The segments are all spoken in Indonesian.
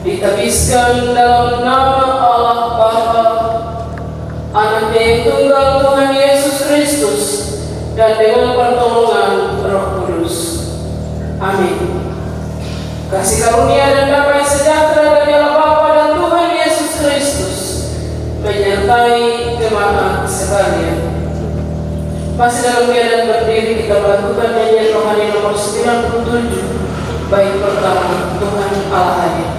ditabiskan dalam nama Allah Bapa, Anak yang tunggal Tuhan Yesus Kristus, dan dengan pertolongan Roh Kudus. Amin. Kasih karunia dan damai sejahtera dari Allah Bapa dan Tuhan Yesus Kristus menyertai jemaat sekalian. Masih dalam keadaan berdiri, kita melakukan nyanyian rohani nomor 97, bait pertama, Tuhan Allah hadir.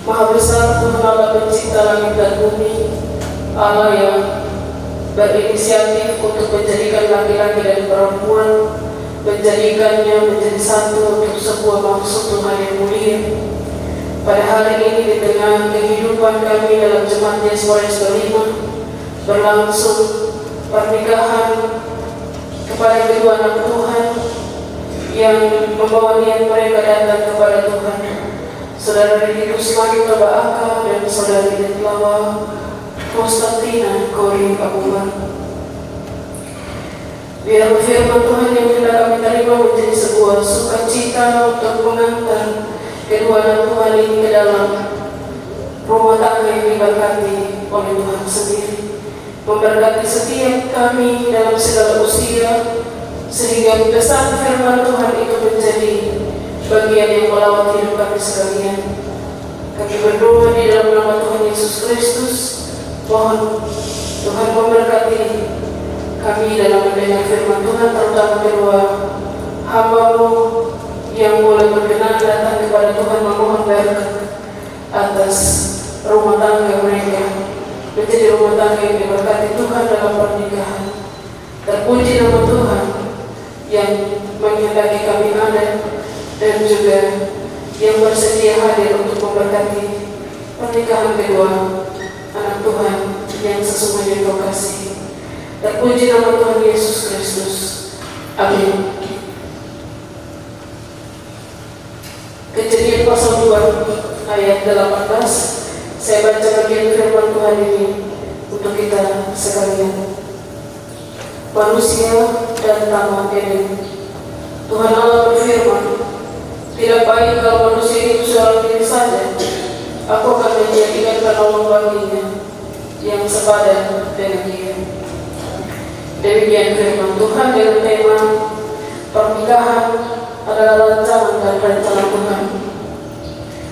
Maha besar Tuhan Allah pencipta langit dan bumi, Allah yang berinisiatif untuk menjadikan laki-laki dan perempuan, menjadikannya menjadi satu untuk sebuah maksud Tuhan yang mulia. Pada hari ini di tengah kehidupan kami dalam jemaat Yesus kelima, berlangsung pernikahan kepada kedua anak Tuhan yang membawa niat mereka datang kepada Tuhan. Saudara Riki Kusmani Tobaaka dan Saudari Detlawa Konstantina Kori Abuman. Biar firman Tuhan yang hendak kami terima menjadi sebuah sukacita untuk mengantar kedua anak Tuhan ini ke dalam rumah tangga yang diberkati oleh Tuhan sendiri, memberkati setiap kami dalam segala usia, sehingga pesan firman Tuhan itu menjadi bagian yang melawat hidup kami sekalian. Kami berdoa di dalam nama Tuhan Yesus Kristus, mohon Tuhan memberkati kami dalam mendengar firman Tuhan, terutama kedua hamba-Mu yang boleh berkenan datang kepada Tuhan memohon berkat atas rumah tangga mereka, menjadi rumah tangga yang diberkati Tuhan dalam pernikahan. Terpuji nama Tuhan yang menghendaki kami ada dan juga yang bersedia hadir untuk memberkati pernikahan kedua anak Tuhan yang sesungguhnya Kau kasih. Terpuji nama Tuhan Yesus Kristus. Amin. Kejadian pasal 2 ayat 18. Saya baca bagian firman Tuhan ini untuk kita sekalian. Manusia dan taman Eden. Tuhan Allah berfirman, tidak baik kalau manusia itu seorang diri saja. Aku akan menjadikan penolong baginya yang sepadan dengan dia. Demikian firman Tuhan dengan tema pernikahan adalah rancangan dan rencana Tuhan.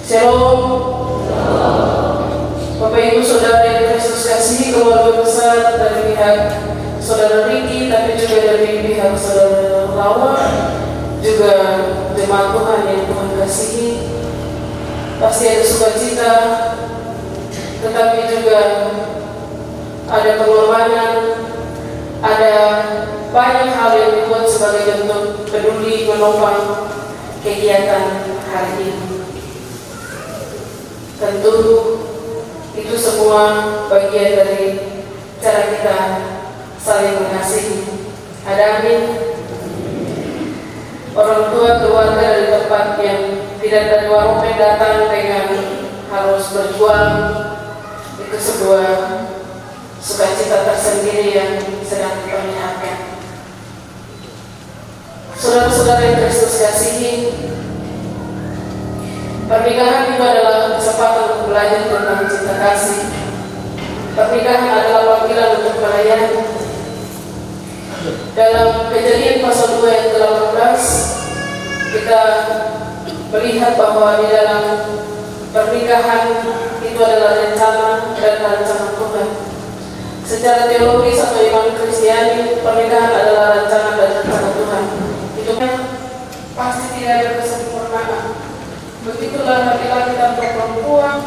Shalom. Bapak Ibu Saudara yang Kristus kasihi, keluarga besar dari pihak Saudara Riki, tapi juga dari pihak Saudara Lawa, juga jemaat Tuhan yang Tuhan kasihi. Pasti ada sukacita, tetapi juga ada pengorbanan, ada banyak hal yang dibuat sebagai bentuk peduli menopang kegiatan hari ini. Tentu itu semua bagian dari cara kita saling mengasihi. Ada amin. Orang tua keluarga dari tempat yang tidak ada warung datang dengan harus berjuang, itu sebuah sukacita tersendiri yang sedang diperlihatkan. Saudara-saudara yang Kristus kasihi, pernikahan itu adalah kesempatan untuk belajar tentang cinta kasih. Pernikahan adalah panggilan untuk melayani. Dalam Kejadian pasal 2 ayat 18 kita melihat bahwa di dalam pernikahan itu adalah rencana dan rencana Tuhan. Secara teologis atau iman Kristiani, pernikahan adalah rencana dan rencana Tuhan. Itu pasti tidak ada kesempurnaan. Begitulah laki-laki dan perempuan.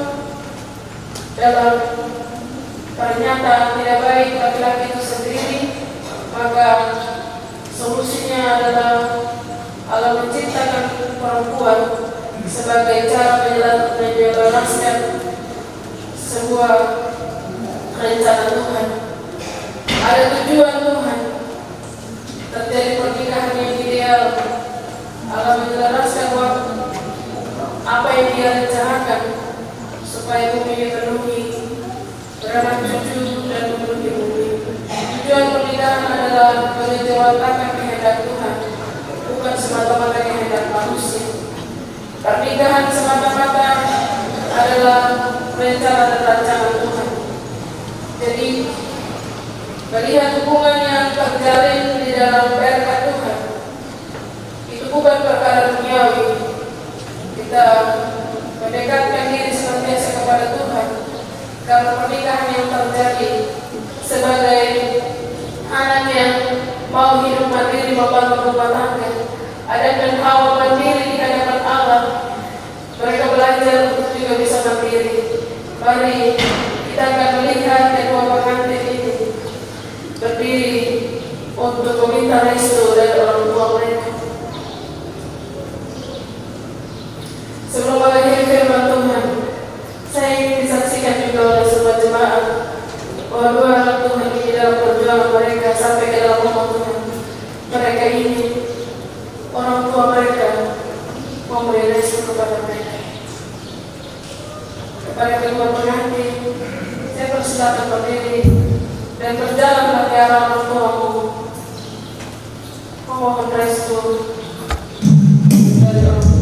Dalam ternyata tidak baik laki-laki itu sendiri, maka solusinya adalah Allah menciptakan perempuan sebagai cara menjelaskan sebuah rencana Tuhan. Ada tujuan Tuhan terjadi pernikahan yang ideal. Allah menjelaskan apa yang Dia rencanakan supaya bumi dipenuhi beranak cucu dan memenuhi bumi. Tujuan pernikahan adalah menjawabkan kehendak Tuhan, bukan semata-mata kehendak manusia. Pernikahan semata-mata adalah rencana dan rancangan Tuhan. Jadi melihat hubungan yang terjalin di dalam berkat Tuhan itu bukan perkara duniawi. Kita mendekatkan diri senantiasa kepada Tuhan karena pernikahan yang terjadi sebagai anak yang mau hidup mandiri membangun rumah tangga. Adam dan Hawa mandiri di hadapan Allah. Mereka belajar untuk juga bisa mandiri. Mari kita akan melihat kedua pengantin ini berdiri untuk meminta restu dari orang tua mereka. Sebelum mengakhiri firman Tuhan, saya ingin disaksikan juga oleh semua jemaat bahwa dua anak Tuhan ini dalam perjuangan mereka sampai ke dalam rumah Tuhan. Mereka ini, orang tua mereka, memberi restu kepada mereka. Kepada kedua pengantin, saya persilakan berdiri dan berjalanlah ke arah orang tuamu. Memohon restu dari orang tua.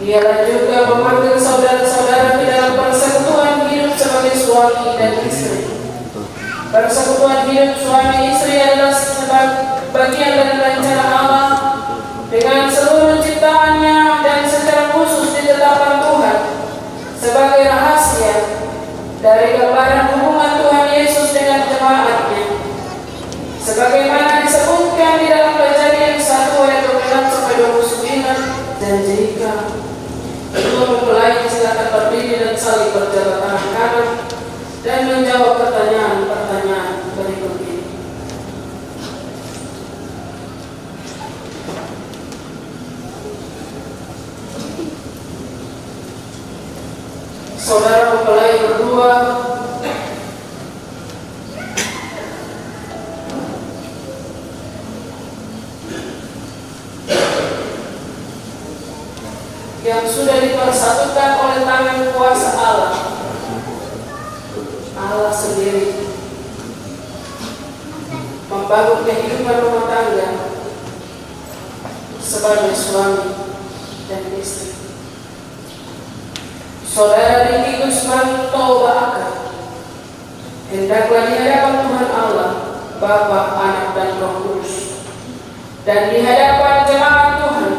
Dialah juga memanggil saudara-saudara di dalam persekutuan hidup sebagai suami dan istri. Persekutuan hidup suami istri adalah bagian dari rencana Allah dengan seluruh ciptaannya dan secara khusus ditetapkan Tuhan sebagai rahasia dari gambaran hubungan Tuhan Yesus dengan jemaatnya. Sebagaimana disebutkan di dalam Kejadian 1 ayat 26-29, dan jika kedua mempelai silakan berdiri dan saling berjabat tangan kanan dan menjawab pertanyaan-pertanyaan berikut ini. Saudara mempelai berdua, yang sudah dipersatukan oleh tangan kuasa Allah sendiri, membangun kehidupan rumah tangga sebagai suami dan istri. Saudara Riki Gusmanto Baaka hendaklah di hadapan Tuhan Allah, Bapa, Anak, dan Roh Kudus, dan di hadapan jemaat Tuhan,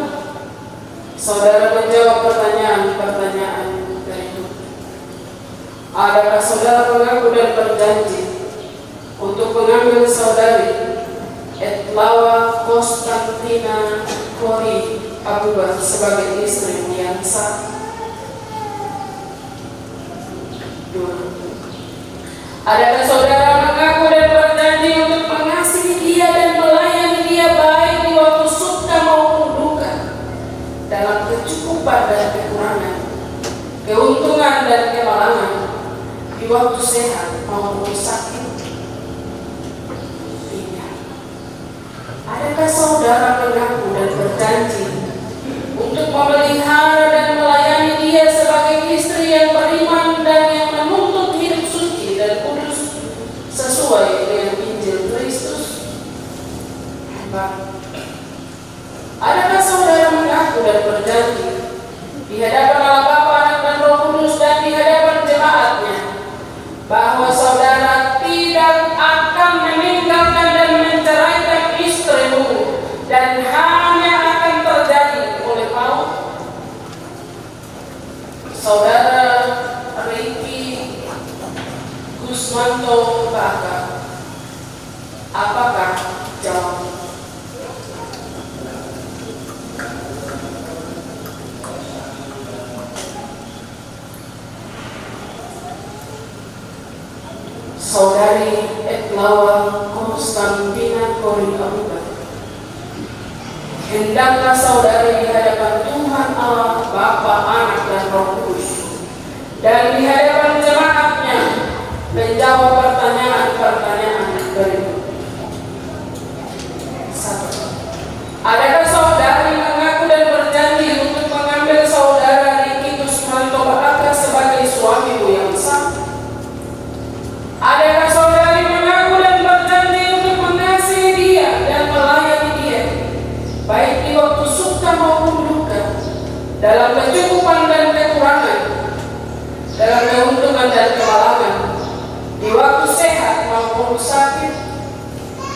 saudara menjawab pertanyaan-pertanyaan dari Tuhan. Adakah saudara mengaku dan berjanji untuk mengambil saudari Etlawa Konstantina Kori Abuba sebagai istri yang sah? 2. Adakah saudara mengaku dan berjanji untuk mengasihi dia dan melayani dia baik di waktu suka maupun duka, dalam kecukupan dan kekurangan, keuntungan dan kemalangan, di waktu sehat maupun sakit? 3. Adakah saudara mengaku dan berjanji untuk memelihara dan melayani dia sebagai istri yang beriman dan yang menuntut hidup suci dan kudus sesuai dengan Injil Kristus? 4. Adakah saudara mengaku dan berjanji di hadapan Allah Bapa, Anak, dan Roh Kudus, dan di hadapan jemaatnya, bahwa saudara tidak akan meninggalkan dan menceraikan istrimu dan hanya akan terjadi oleh maut? Saudara Riki Gusmanto Baaka, apakah jawab? Saudari Etlawa Konstantina Kori Abuba, hendaklah saudari di hadapan Tuhan Allah, Bapa, Anak, dan Roh Kudus, dan di hadapan jemaatnya menjawab pertanyaan-pertanyaan berikut. 1. Adakah saudari mengaku dan berjanji untuk mengambil saudara Riki Gusmanto Baaka sebagai suamimu yang sah? Adakah saudari mengaku dan berjanji untuk mengasihi dia dan melayani dia baik di waktu suka maupun duka, dalam kecukupan dan kekurangan, dalam keuntungan dan kemalangan, di waktu sehat maupun sakit?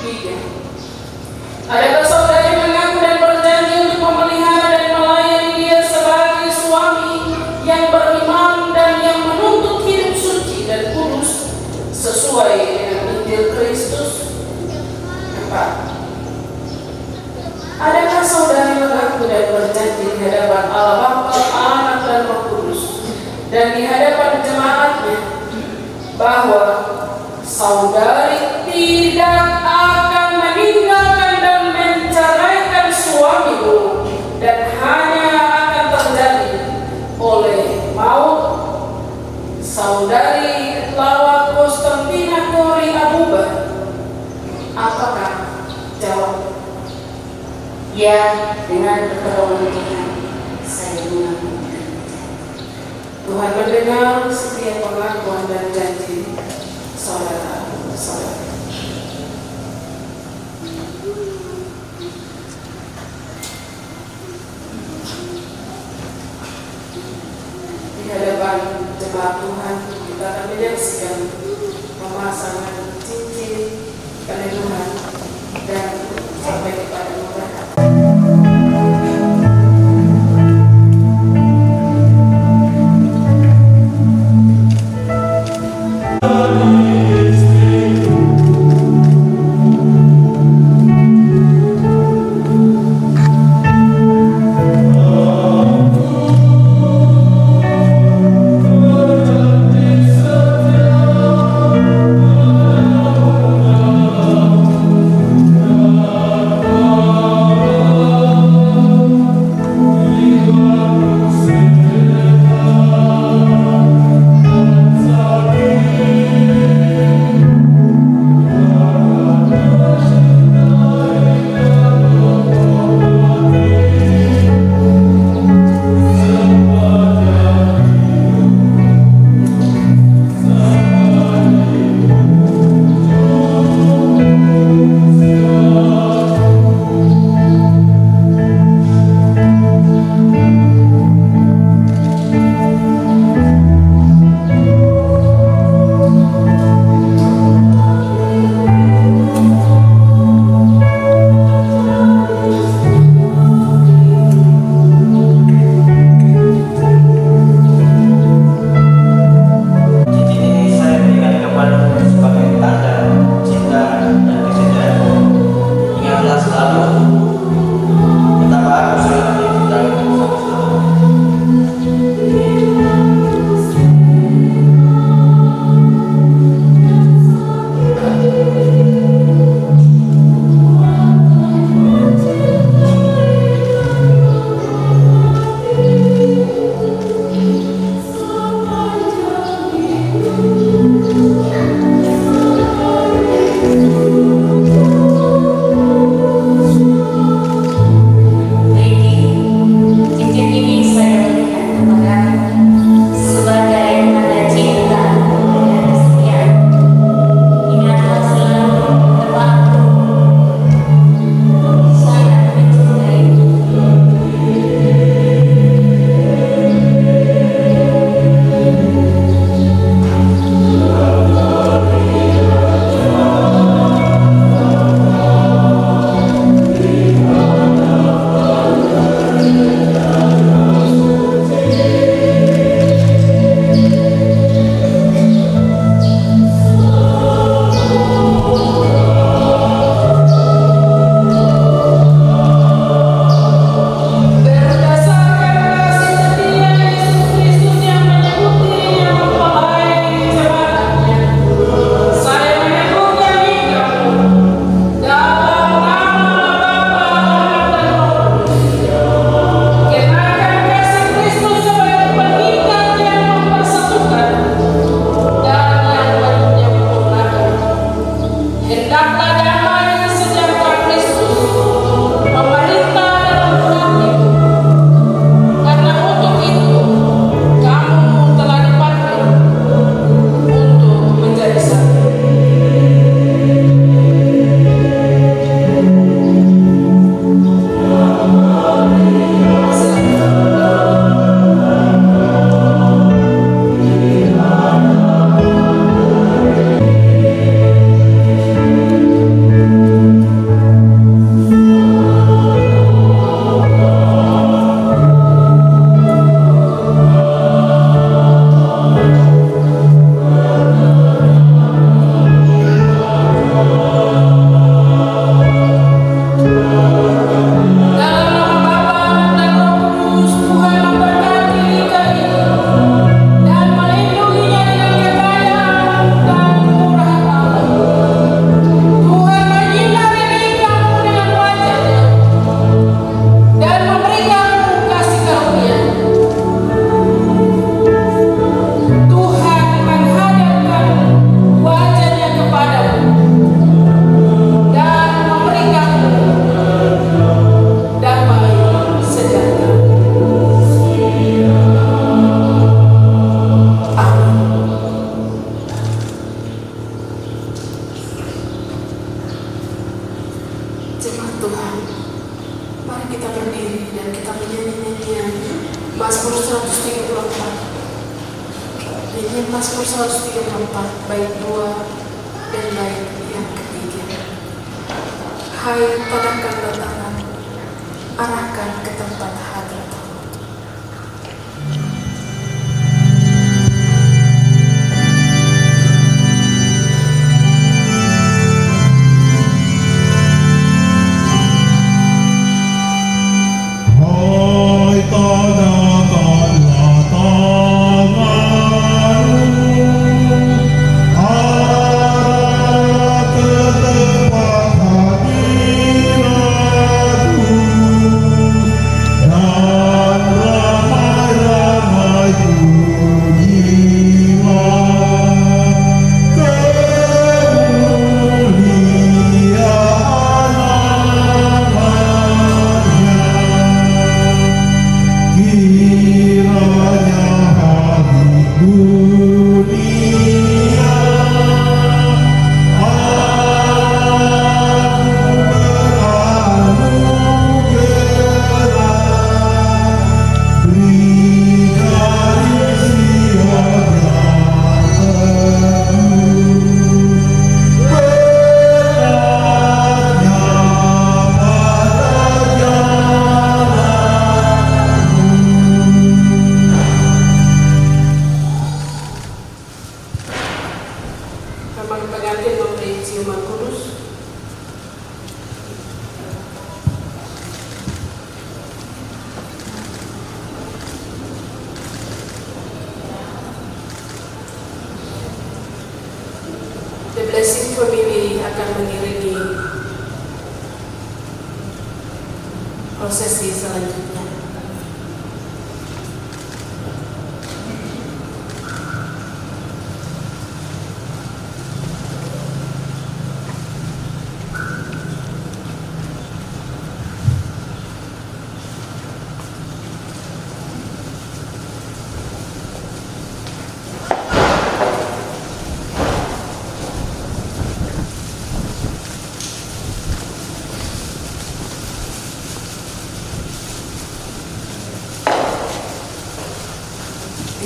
3. Adakah saudari mengaku dan berjanji untuk memelihara dan melayani dia sebagai suami yang beriman dan yang menuntut hidup suci dan kudus sesuai dengan Injil Kristus? 4. Adakah saudari mengaku dan berjanji di hadapan Allah Bapa, Anak, dan Roh Kudus, dan di hadapan jemaatnya, bahwa saudari tidak akan meninggalkan dan menceraikan suamimu dan hanya akan terjadi oleh maut? Saudari Etlawa Konstantina Kori Abuba, apakah jawab? Ya, dengan pertolongan Tuhan, saya mengaku. Tuhan mendengar setiap pengakuan dan janji saudara-saudara. Di hadapan jemaat Tuhan, kita akan menyaksikan pemasangan cincin perlindungan dan sampai kepada mereka. kita berdiri dan kita menyanyi nyanyian Mazmur 134. Nyanyian Mazmur 134 bait 2 dan bait yang ketiga. Hai padamkanlah tangan, arahkan ke tempat hadrat. The Blessing Family akan mengiringi prosesi selanjutnya.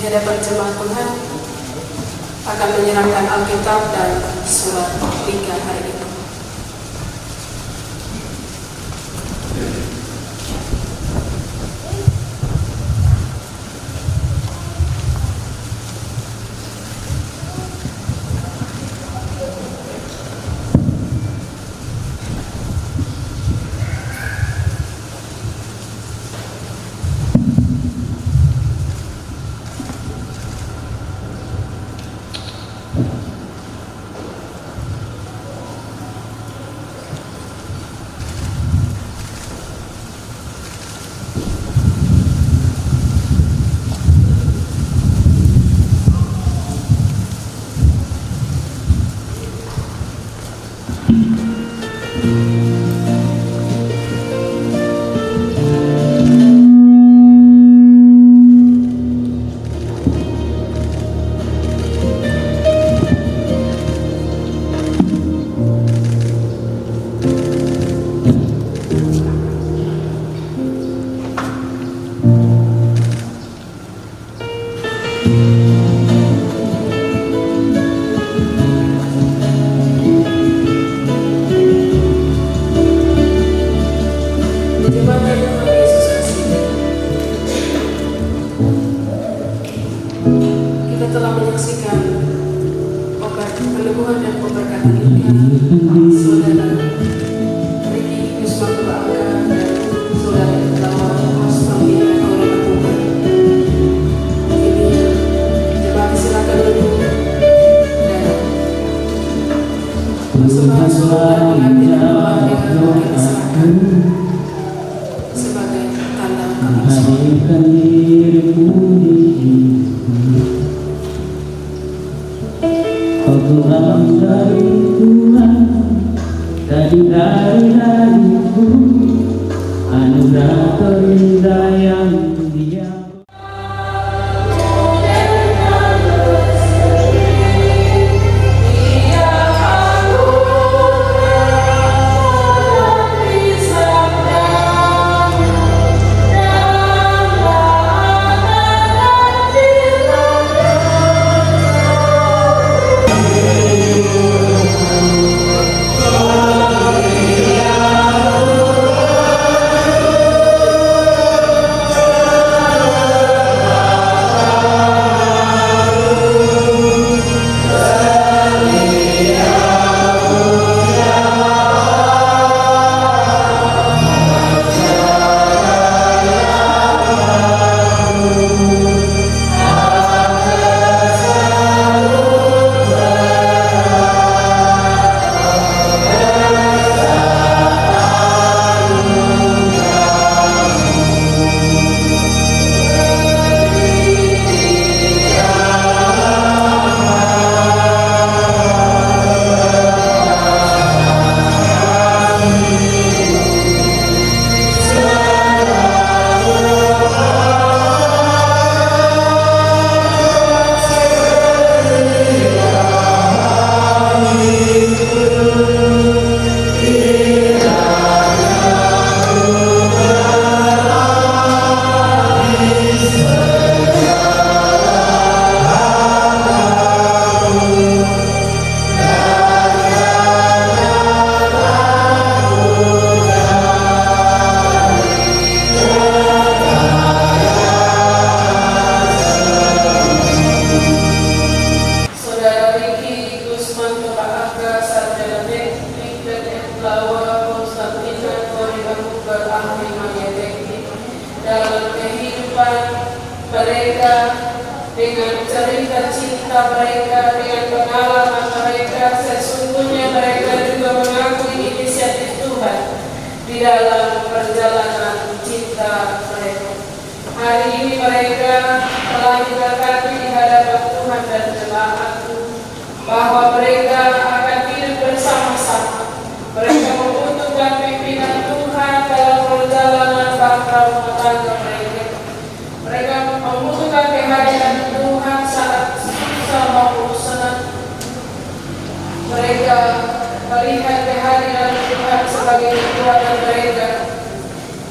Di hadapan jemaat Tuhan akan menyerahkan Alkitab dan surat 3 hari itu. Sebagai tanda anugerah terindah yang dia. dengan cerita cinta mereka, dengan pengalaman mereka. Sesungguhnya mereka juga mengakui inisiatif Tuhan di dalam perjalanan cinta mereka. Hari ini mereka telah diberkati di hadapan Tuhan dan jemaatku bahwa mereka akan hidup bersama-sama. Mereka membutuhkan pimpinan Tuhan dalam perjalanan bangsa rumah tangga mereka. Mereka membutuhkan kehadiran Tuhan saat susah maupun senang. Mereka melihat kehadiran Tuhan sebagai kekuatan mereka.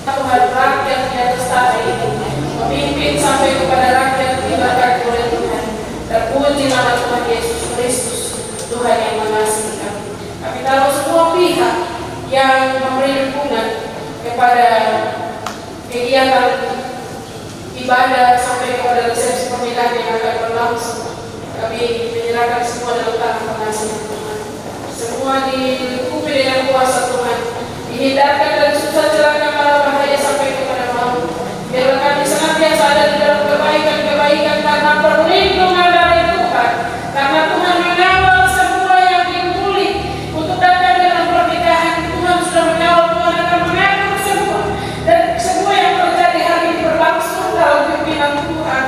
Tuhan rakyat di atas tanah ini memimpin sampai kepada rakyat diberkati oleh Tuhan. Terpuji nama Tuhan Yesus Kristus, Tuhan yang mengasihi kami. Kami tahu semua pihak yang memberi dukungan kepada kegiatan ibadah sampai kepada resepsi pernikahan yang akan berlangsung. Kami menyerahkan semua dalam tangan pengasihan Tuhan. Semua dilingkupi dengan kuasa Tuhan, dihindarkan dari susah celaka malah bahaya sampai kepada maut. Biarlah kami senantiasa ada di dalam kebaikan-kebaikan karena perlindungan dari Tuhan. Karena Tuhan mengawal semua yang dikumpuli untuk datang dalam pernikahan. Tuhan sudah mengawal, Tuhan akan mengatur semua. Dan semua yang terjadi hari ini berlangsung dalam pimpinan Tuhan.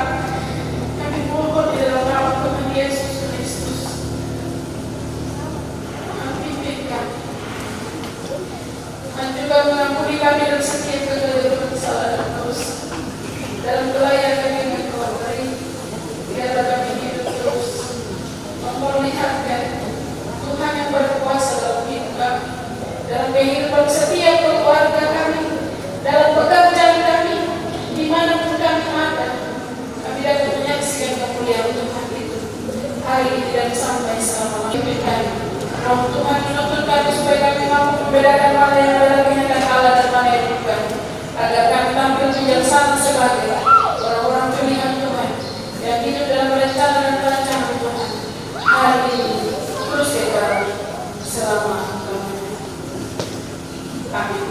Kami mohon di dalam nama Tuhan Yesus Kristus. Tuhan pimpin kami. Tuhan juga mengampuni kami dari setiap kegagalan, kesalahan dan dosa. Dalam pelayanan yang Tuhan beri, biarlah kami hidup terus memperlihatkan Tuhan yang berkuasa dalam hidup kami, dalam kehidupan setiap keluarga kami, dalam pekerjaan kami, dimanapun kami ada. Kami dapat menyaksikan kemuliaan Tuhan itu hari ini dan sampai selama-lamanya. Roh Tuhan menuntun kami supaya kami mampu membedakan mana yang adalah kehendak Allah dan mana yang bukan, agar kami tampil bijaksana sebagai orang-orang pilihan Tuhan yang hidup dalam rencana dan rancangan Tuhan hari ini terus kekal selama-lamanya. Amin.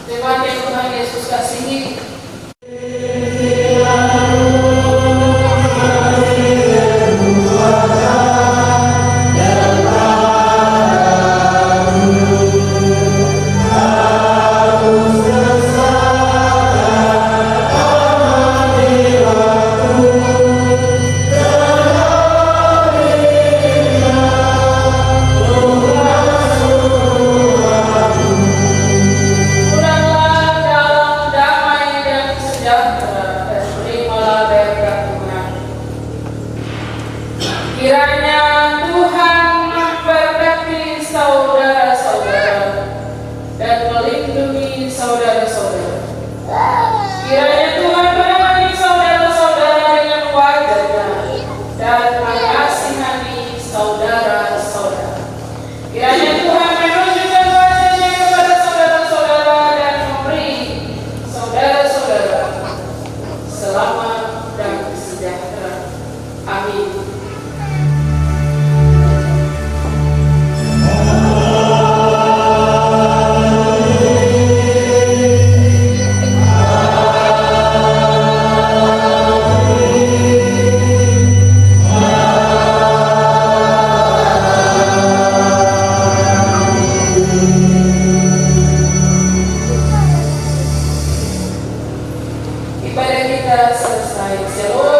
Jemaat yang Tuhan Yesus kasihi, kiranya Tuhan memberkati saudara-saudara dan melindungi saudara-saudara. Kiranya Tuhan menemani saudara-saudara dengan wajahnya dan mengasihani saudara-saudara. Kiranya Tuhan menunjukkan wajahnya kepada saudara-saudara dan memberi saudara-saudara selamat dan sejahtera. Amin. Ibadah kita selesai. Shalom.